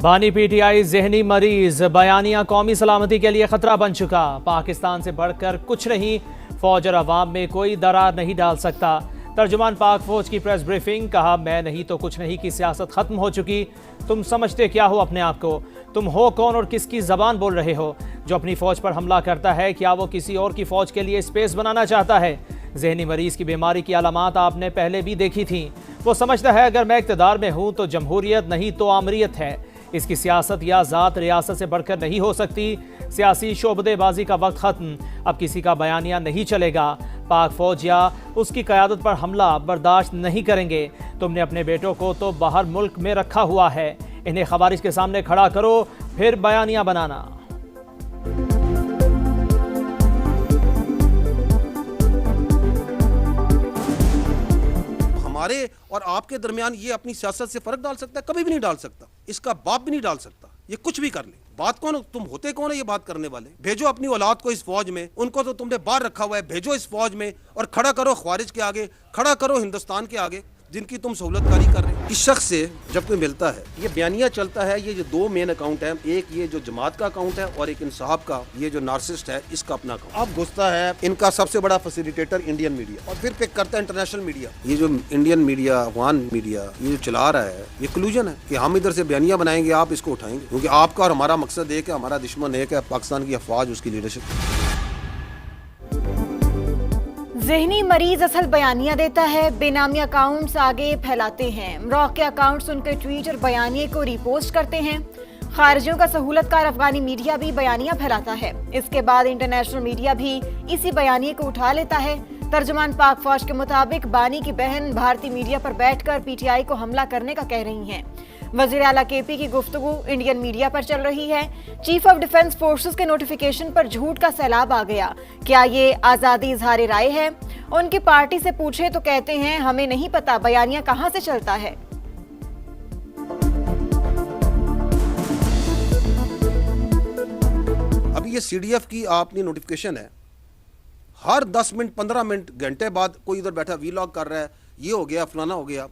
बानी पीटीआई जहनी मरीज, बयानिया कौमी सलामती के लिए खतरा बन चुका। पाकिस्तान से बढ़कर कुछ नहीं, फौज और अवाम में कोई दरार नहीं डाल सकता। तर्जुमान पाक फौज की प्रेस ब्रीफिंग, कहा मैं नहीं तो कुछ नहीं की सियासत खत्म हो चुकी। तुम समझते क्या हो अपने आप को? तुम हो कौन और किसकी जबान बोल रहे हो? जो अपनी फौज पर हमला करता है, क्या वो किसी और की फौज के लिए स्पेस बनाना चाहता है? जहनी मरीज की बीमारी की अलामात आपने पहले भी देखी थी। वो समझता है अगर मैं इक़्तिदार में हूँ तो जमहूरियत नहीं तो आमरीत है। इसकी सियासत या ज़ात रियासत से बढ़कर नहीं हो सकती। सियासी शोबदेबाजी का वक्त ख़त्म, अब किसी का बयानिया नहीं चलेगा। पाक फौज या उसकी क़यादत पर हमला बर्दाश्त नहीं करेंगे। तुमने अपने बेटों को तो बाहर मुल्क में रखा हुआ है, इन्हें खवारिज के सामने खड़ा करो, फिर बयानिया बनाना। हमारे और आपके दरमियान ये अपनी सियासत से फर्क डाल सकता है? कभी भी नहीं डाल सकता। इसका बाप भी नहीं डाल सकता। ये कुछ भी कर ले। बात कौन, तुम होते कौन है ये बात करने वाले? भेजो अपनी औलाद को इस फौज में, उनको तो तुमने बाहर रखा हुआ है, भेजो इस फौज में और खड़ा करो ख्वारिज के आगे, खड़ा करो हिंदुस्तान के आगे जिनकी तुम सहूलतकारी कर रहे हो। इस शख्स से जब कोई मिलता है, ये बयानिया चलता है, ये जो दो मेन अकाउंट है, एक ये जो जमात का अकाउंट है और एक इंसाफ का, ये जो नार्सिस्ट है इसका अपना अकाउंट। अब घुसता है इनका सबसे बड़ा फैसिलिटेटर इंडियन मीडिया और फिर पिक करता है इंटरनेशनल मीडिया। ये जो इंडियन मीडिया, अफगान मीडिया ये जो चला रहा है, ये कलूजन है कि हम इधर से बयानिया बनाएंगे, आप इसको उठाएंगे, क्योंकि आपका और हमारा मकसद एक है, हमारा दुश्मन एक है, पाकिस्तान की अफवाज, उसकी लीडरशिप। ज़हनी मरीज असल बयानिया देता है, बेनामी अकाउंट्स आगे फैलाते हैं। रॉक के अकाउंट्स उनके ट्वीट और बयानिए को रिपोस्ट करते हैं। खारिजियों का सहूलतकार अफगानी मीडिया भी बयानिया फैलाता है। इसके बाद इंटरनेशनल मीडिया भी इसी बयानिए को उठा लेता है। तर्जुमान पाक फौज के मुताबिक बानी की बहन भारतीय मीडिया पर बैठकर पीटीआई को हमला करने का कह रही हैं। वज़ीर आला केपी की गुफ्तगू इंडियन मीडिया पर चल रही है। चीफ ऑफ डिफेंस फोर्सेस के नोटिफिकेशन पर झूठ का सैलाब आ गया। क्या ये आज़ादी इज़हार राय है? उनकी पार्टी से पूछे तो कहते हैं हमें नहीं पता बयानिया कहां से चलता है। अभी ये सीडीएफ की आपने नोटिफिकेशन है, हर 10 मिनट 15 मिनट घंटे बाद कोई इधर बैठा वीलॉग कर रहा है, ये हो गया फलाना हो गया।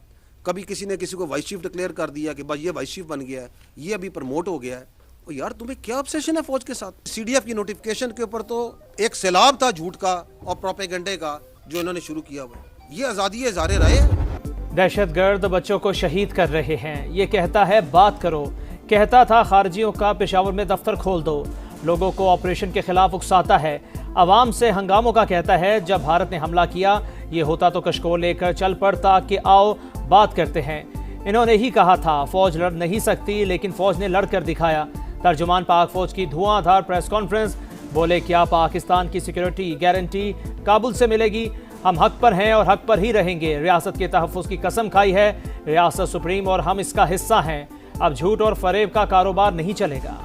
कभी किसी ने किसी को वाइस चीफ डिक्लेयर कर दिया कि भाई ये वाइस चीफ बन गया है, ये अभी प्रमोट हो गया है। और यार तुम्हें क्या ऑब्सेशन है फौज के साथ? सीडीएफ की नोटिफिकेशन के ऊपर तो एक सैलाब था झूठ का और प्रोपेगेंडे का जो इन्होंने शुरू किया हुआ। ये आज़ादी इज़हार राय है। दहशतगर्द बच्चों को शहीद कर रहे हैं, ये कहता है बात करो। कहता था खारजियों का पेशावर में दफ्तर खोल दो। लोगों को ऑपरेशन के खिलाफ उकसाता है। अवाम से हंगामों का कहता है। जब भारत ने हमला किया, ये होता तो कशकोल लेकर चल पड़ता कि आओ बात करते हैं। इन्होंने ही कहा था फौज लड़ नहीं सकती, लेकिन फौज ने लड़ कर दिखाया। तर्जुमान पाक फौज की धुआंधार प्रेस कॉन्फ्रेंस, बोले क्या पाकिस्तान की सिक्योरिटी गारंटी काबुल से मिलेगी? हम हक पर हैं और हक पर ही रहेंगे। रियासत के तहफ़्फ़ुज़ की कसम खाई है। रियासत सुप्रीम और हम इसका हिस्सा हैं। अब झूठ और फरेब का कारोबार नहीं चलेगा।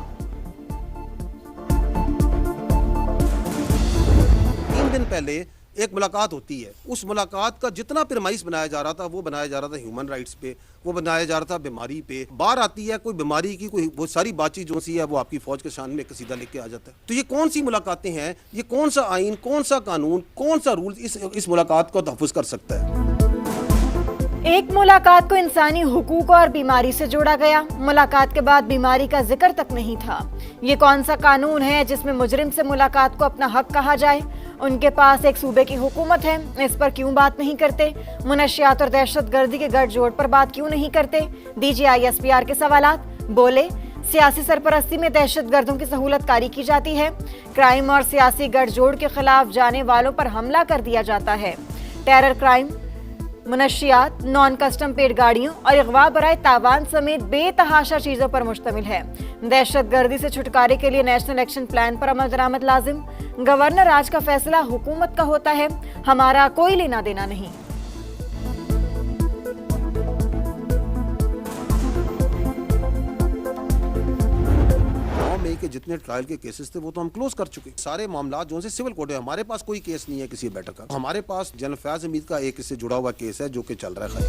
3 दिन पहले एक मुलाकात होती है, उस मुलाकात का जितना पिरमाइस बनाया जा रहा था वो बनाया जा रहा था ह्यूमन राइट्स पे, वो बनाया जा रहा था बीमारी पे। बाहर आती है कोई बीमारी की कोई वो सारी बातचीत जो सी है वो आपकी फौज के सामने एक सीधा लिख के आ जाता है। तो ये कौन सी मुलाकातें हैं? ये कौन सा आइन, कौन सा कानून, कौन सा रूल इस मुलाकात को तहफ़्फ़ुज़ कर सकता है? एक मुलाकात को इंसानी हुकूक और बीमारी से जोड़ा गया। मुलाकात के बाद बीमारी का जिक्र तक नहीं था। ये कौन सा कानून है जिसमें मुजरिम से मुलाकात को अपना हक कहा जाए? उनके पास एक सूबे की हुकूमत है, इस पर क्यों बात नहीं करते? मुनशियात और दहशतगर्दी के गठजोड़ पर बात क्यों नहीं करते? डीजीआई एसपीआर के सवालात, बोले सियासी सरपरस्ती में दहशतगर्दों की सहूलतकारी की जाती है। क्राइम और सियासी गठजोड़ के खिलाफ जाने वालों पर हमला कर दिया जाता है। टेरर क्राइम, मुनशियात, नॉन कस्टम पेड गाड़ियों और अगवा बराए तावान समेत बेतहाशा चीजों पर मुश्तमिल है। दहशतगर्दी से छुटकारे के लिए नेशनल एक्शन प्लान पर अमल दरामद लाजिम। गवर्नर आज का फैसला हुकूमत का होता है, हमारा कोई लेना देना नहीं। 9 मई के जितने ट्रायल के केसेस थे वो तो हम क्लोज कर चुके। सारे मामला जो से सिविल कोर्ट है, हमारे पास कोई केस नहीं है किसी बैठक का। हमारे पास जनरल फैज हमीद का एक इससे जुड़ा हुआ केस है जो कि चल रहा है।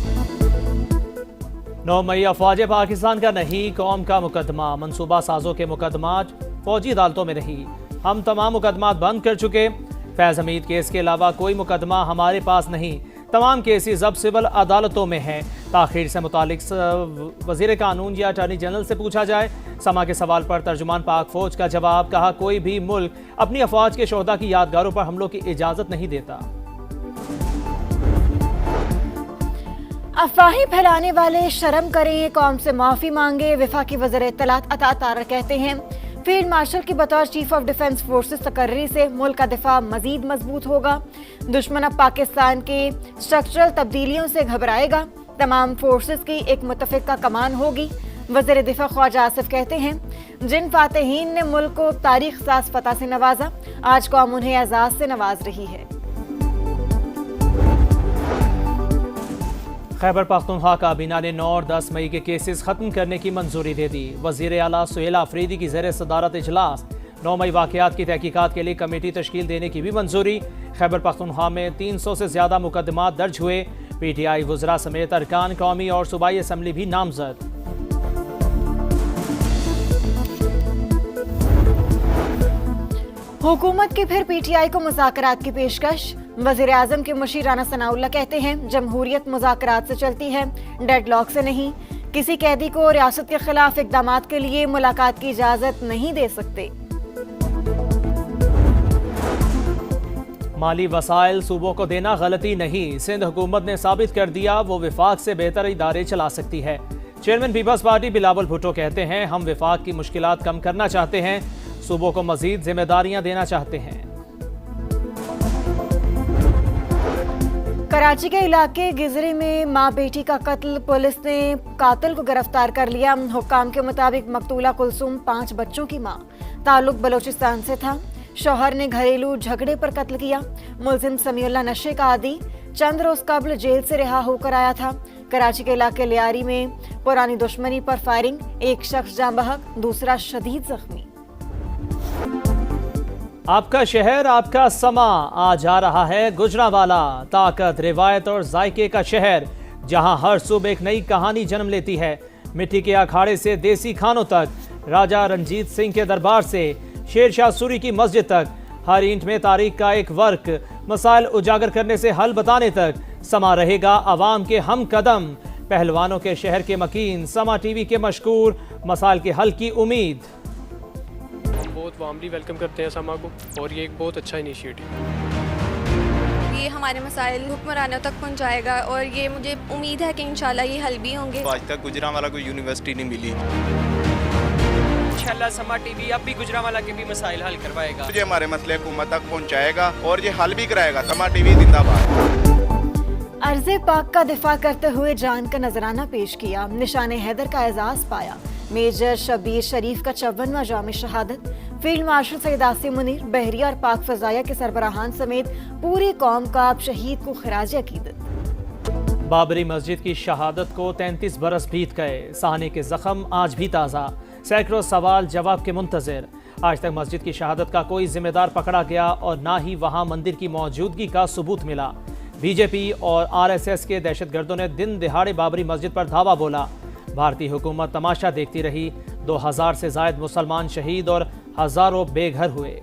9 मई अफवाज पाकिस्तान का नहीं, कौम का मुकदमा। मनसूबा साजों के मुकदमा फौजी अदालतों में नहीं, हम तमाम मुकदमा बंद कर चुके। फैज हमीद केस के अलावा कोई मुकदमा हमारे पास नहीं। तमाम केसेस अब सिविल अदालतों में हैं। ताखीर से मुतालिक वजीर कानून या अटॉर्नी जनरल से पूछा जाए। समा के सवाल पर तर्जुमान पाक फौज का जवाब, कहा कोई भी मुल्क अपनी अफवाज के शोहदा की यादगारों पर हमलों की इजाजत नहीं देता। अफवाहें फैलाने वाले शर्म करें, कौम से माफी मांगे। वफाकी वज़ीर इत्तलात अता तारर कहते हैं फील्ड मार्शल की बतौर चीफ ऑफ डिफेंस फोर्सेस तकर्री से मुल्क का दिफा मजीद मजबूत होगा। दुश्मन अब पाकिस्तान के स्ट्रक्चरल तब्दीलियों से घबराएगा। तमाम फोर्सेस की एक मुतफिका कमान होगी। वज़ीर दिफा ख्वाजा आसिफ कहते हैं जिन फातहीन ने मुल्क को तारीख साज फतह से नवाजा, आज कौम उन्हें एजाज से नवाज रही है। खैबर पख्तूनख्वा काबीना ने 9 और 10 मई के केसेस खत्म करने की मंजूरी दे दी। वजीर आला सुहेला अफरीदी की ज़ेर सदारत इजलास 9 मई वाक़यात की तहकीकात के लिए कमेटी तश्कील देने की भी मंजूरी। खैबर पख्तूनख्वा में 300 से ज़्यादा मुकदमात दर्ज हुए। PTI वज़रा समेत अरकान कौमी और सूबाई असम्बली भी नामजद। हुकूमत की फिर PTI को मुज़ाकरात की पेशकश। वज़ीर आज़म के मुशीर राना सनाउल्लाह कहते हैं जमहूरियत मुज़ाकरात से चलती है, डेडलॉक से नहीं। किसी कैदी को रियासत के खिलाफ इक़दामात के लिए मुलाकात की इजाज़त नहीं दे सकते। माली वसाइल सूबों को देना गलती नहीं, सिंध हुकूमत ने साबित कर दिया वो विफाक से बेहतर इदारे चला सकती है। Chairman people's party Bilawal Bhutto कहते हैं हम विफाक की मुश्किलात कम करना चाहते हैं, सूबों को मजीद जिम्मेदारियां देना चाहते हैं। कराची के इलाके गिजरी में माँ बेटी का कत्ल, पुलिस ने कातिल को गिरफ्तार कर लिया। हुक्काम के मुताबिक मकतूला कुलसुम 5 बच्चों की माँ, ताल्लुक बलोचिस्तान से था। शौहर ने घरेलू झगड़े पर कत्ल किया। मुलजिम समीउल्लाह नशे का आदी चंद रोज कबल जेल से रिहा होकर आया था। कराची के इलाके लियारी में पुरानी दुश्मनी पर फायरिंग, एक शख्स जाँ बहक, दूसरा शदीद जख्मी। आपका शहर आपका समा, आज आ रहा है गुजरांवाला, ताकत रिवायत और जायके का शहर जहां हर सुबह एक नई कहानी जन्म लेती है। मिट्टी के अखाड़े से देसी खानों तक, राजा रंजीत सिंह के दरबार से शेरशाह सूरी की मस्जिद तक, हर ईंट में तारीख का एक वर्क, मसाइल उजागर करने से हल बताने तक, समा रहेगा आवाम के हम कदम, पहलवानों के शहर के मकीन, समा टीवी के मशहूर, मसाइल के हल की उम्मीद। बहुत वार्मली वेलकम करते हैं समा को और ये एक बहुत अच्छा इनिशिएटिव। ये हमारे मसाइल हुक्मरानों तक पहुंचाएगा और ये मुझे उम्मीद है कि इंशाल्लाह ये हल भी होंगे। आज तक गुजरांवाला को यूनिवर्सिटी नहीं मिली। इंशाल्लाह समा टीवी अब भी गुजरांवाला के भी मसाइल हल करवाएगा। मुझे हमारे मसले हुकूमत तक पहुंचाएगा और ये हल भी कराएगा। समा टीवी जिंदाबाद। अर्ज़े पाक का दिफा करते हुए जान का नजराना पेश किया। निशाने हैदर का एजाज पाया। मेजर शबीर शरीफ का 54वां जाम शहादत। फील्ड मार्शल सैयद आसिम मुनीर, बहरिया और पाक फजाया के सरबराहान समेत पूरी कौम का अब शहीद को खराज अकीदत। बाबरी मस्जिद की शहादत को 33 बरस बीत गए, सहने के जख्म आज भी ताज़ा, सैकड़ों सवाल जवाब के मुंतजर। आज तक मस्जिद की शहादत का कोई जिम्मेदार पकड़ा गया और ना ही वहाँ मंदिर की मौजूदगी का सबूत मिला। BJP और RSS के दहशतगर्दों ने दिन दिहाड़े बाबरी मस्जिद पर धावा बोला। भारतीय हुकूमत तमाशा देखती रही। 2000 से जायद मुसलमान शहीद और हजारों बेघर हुए।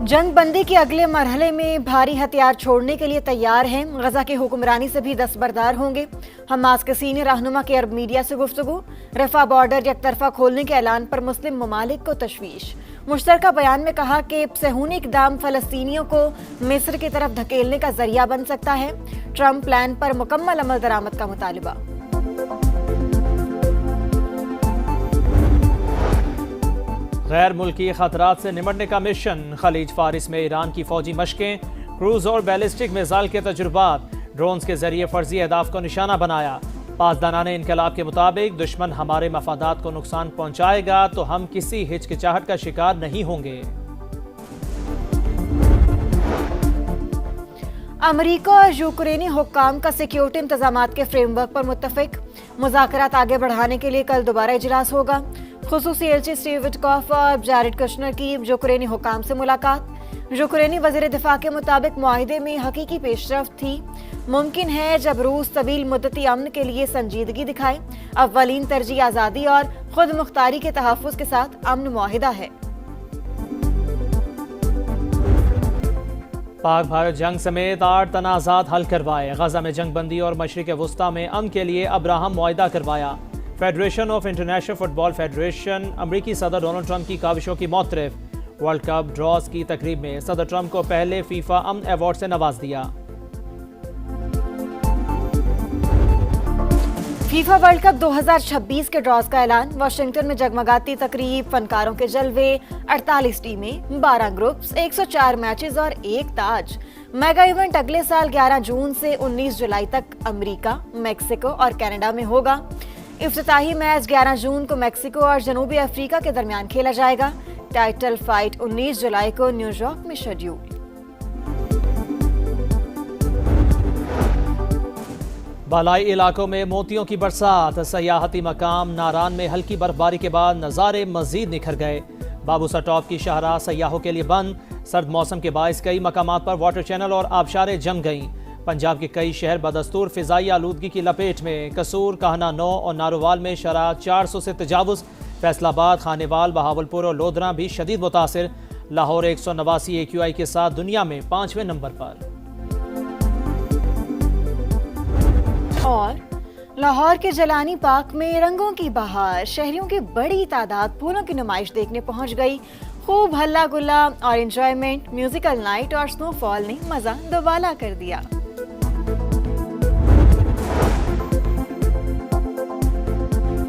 जंग बंदी के अगले मरहले में भारी हथियार छोड़ने के लिए तैयार हैं। गजा की हुक्मरानी से भी दस्तबरदार होंगे। हमास के सीनियर रहनुमा की अरब मीडिया से गुफ्तगू। रफा बॉर्डर एकतरफा खोलने के ऐलान पर मुस्लिम ममालिक को तशवीश। मुश्तरका बयान में कहा कि सेहूनी इक़दाम फ़लस्तीनियों को मिस्र की तरफ धकेलने का जरिया बन सकता है। ट्रंप प्लान पर मुकम्मल अमल दरामद का मुतालिबा। गैर मुल्की खतरात से निपटने का मिशन। खलीज फारिस में ईरान की फौजी मशकें, क्रूज और बैलिस्टिक मिसाइल के तजुर्बात, ड्रोन्स के जरिए फर्जी अहदाफ को निशाना बनाया। पासदानाने इनकलाब के मुताबिक दुश्मन हमारे मफादात को नुकसान पहुंचाएगा तो हम किसी हिचकिचाहट का शिकार नहीं होंगे। अमेरिका और यूक्रेनी हुक्काम का सिक्योरिटी इंतजामात के फ्रेमवर्क पर मुत्तफिक। मुज़ाकरात आगे बढ़ाने के लिए कल दोबारा इजलास होगा। खुसूसी एलची स्टीव विटकॉफ और जैरेड कुशनर की यूक्रेनी हुक्काम से मुलाकात। यूक्रेनी वज़ीर दिफा के मुताबिक मुआहिदे में हकीकी पेशरफ्त थी। मुमकिन है जब रूस तवील मुद्दती अमन के लिए संजीदगी दिखाए। अव्वलीन तरजीह आज़ादी और खुद मुख्तारी के तहफ़्फ़ुज़ के साथ अमन मुआहिदा है। पाक भारत जंग समेत 8 तनाज़ात हल करवाए। गजा में जंग बंदी और मशरिक़ वस्ता में अमन के लिए अब्राहम मुआहिदा करवाया। Federation of international football federation अमरीकी सदर डोनाल्ड ट्रंप की काविशों की मौतरफ। वर्ल्ड कप ड्रॉज की तकरीब में सदर ट्रंप को पहले फीफा अमन अवार्ड से नवाज दिया। फीफा वर्ल्ड कप 2026 के ड्रॉज का ऐलान। वाशिंगटन में जगमगाती तकरीब, फनकारों के जलवे, 48 टीमें, 12 ग्रुप्स, 104 मैचेस और 1 ताज। मेगा इवेंट अगले साल 11 जून से 19 जुलाई तक अमेरिका, मेक्सिको और कनाडा में होगा। इफ्तिताही मैच 11 जून को मेक्सिको और जनूबी अफ्रीका के दरमियान खेला जाएगा। टाइटल फाइट 19 जुलाई को न्यूयॉर्क में शेड्यूल। बालाई इलाकों में मोतियों की बरसात। सयाहती मकाम नारान में हल्की बर्फबारी के बाद नज़ारे मजीद निखर गए। बाबूसर टॉप की शाहराह सयाहों के लिए बंद। सर्द मौसम के बायस कई मकामात पर वाटर चैनल और आबशारें जम गईं। पंजाब के कई शहर बदस्तूर फिजाई आलूदगी की लपेट में। कसूर, कहना 9 और नारोवाल में शरह 400 से तजावुज़। फैसलाबाद, खानेवाल, बहावलपुर और लोधरा भी शदीद मुतासिर। लाहौर 189 AQI के साथ दुनिया में 5वें नंबर पर। और लाहौर के जलानी पार्क में रंगों की बहार। शहरियों की बड़ी तादाद फूलों की नुमाइश देखने पहुंच गई। खूब हल्ला गुल्ला और एंजॉयमेंट, म्यूजिकल नाइट और स्नोफॉल ने मजा दुबाला कर दिया।